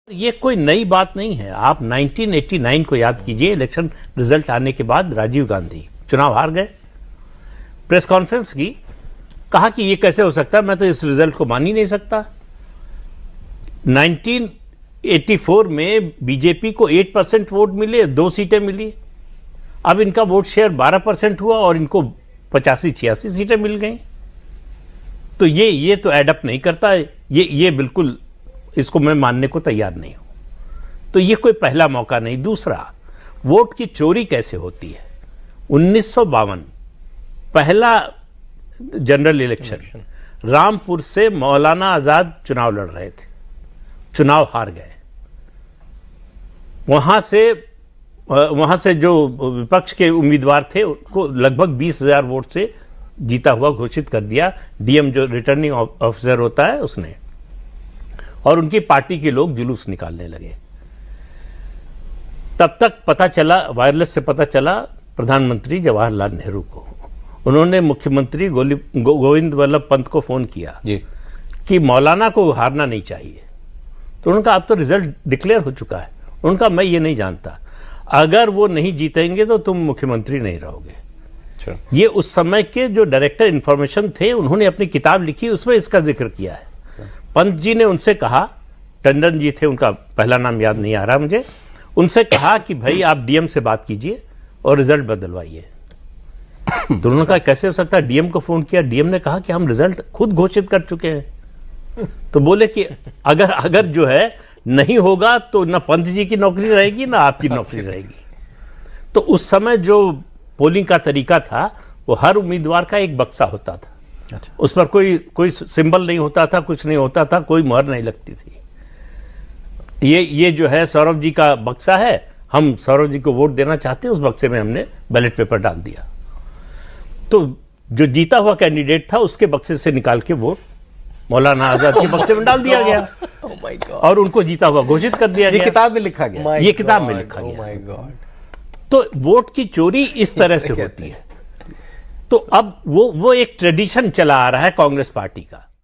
ये कोई नई बात नहीं है। आप 1989 को याद कीजिए, इलेक्शन रिजल्ट आने के बाद राजीव गांधी चुनाव हार गए, प्रेस कॉन्फ्रेंस की, कहा कि ये कैसे हो सकता है, मैं तो इस रिजल्ट को मान ही नहीं सकता। 1984 में बीजेपी को 8% वोट मिले, 2 सीटें मिली। अब इनका वोट शेयर 12% हुआ और इनको 85-86 सीटें मिल गई। तो ये तो एडअप नहीं करता। ये बिल्कुल, इसको मैं मानने को तैयार नहीं हूं। तो ये कोई पहला मौका नहीं। दूसरा, वोट की चोरी कैसे होती है। 1952 पहला जनरल इलेक्शन, रामपुर से मौलाना आजाद चुनाव लड़ रहे थे, चुनाव हार गए। वहां से जो विपक्ष के उम्मीदवार थे उनको लगभग 20,000 वोट से जीता हुआ घोषित कर दिया, डीएम जो रिटर्निंग ऑफिसर होता है उसने, और उनकी पार्टी के लोग जुलूस निकालने लगे। तब तक पता चला, वायरलेस से पता चला प्रधानमंत्री जवाहरलाल नेहरू को। उन्होंने मुख्यमंत्री गोविंद वल्लभ पंत को फोन किया जी कि मौलाना को हारना नहीं चाहिए। तो उन्होंने कहा अब तो रिजल्ट डिक्लेयर हो चुका है। उन्होंने कहा मैं ये नहीं जानता, अगर वो नहीं जीतेंगे तो तुम मुख्यमंत्री नहीं रहोगे। ये उस समय के जो डायरेक्टर इंफॉर्मेशन थे, उन्होंने अपनी किताब लिखी, उसमें इसका जिक्र किया है। पंत जी ने उनसे कहा, टंडन जी थे, उनका पहला नाम याद नहीं आ रहा मुझे, उनसे कहा कि भाई आप डीएम से बात कीजिए और रिजल्ट बदलवाइए। तो उन्होंने कहा कैसे हो सकता है। डीएम को फोन किया, डीएम ने कहा कि हम रिजल्ट खुद घोषित कर चुके हैं। तो बोले कि अगर जो है नहीं होगा तो ना पंत जी की नौकरी रहेगी ना आपकी नौकरी रहेगी। तो उस समय जो पोलिंग का तरीका था, वो हर उम्मीदवार का एक बक्सा होता था। अच्छा। उस पर कोई सिंबल नहीं होता था, कुछ नहीं होता था, कोई मोहर नहीं लगती थी। ये जो है सौरभ जी का बक्सा है, हम सौरभ जी को वोट देना चाहते हैं, उस बक्से में हमने बैलेट पेपर डाल दिया। तो जो जीता हुआ कैंडिडेट था उसके बक्से से निकाल के वोट मौलाना आजाद के बक्से में डाल दिया गया और उनको जीता हुआ घोषित कर दिया गया। किताब में लिखा गया, ये किताब में लिखा गया। तो वोट की चोरी इस तरह से होती है। तो अब वो एक ट्रेडिशन चला आ रहा है कांग्रेस पार्टी का।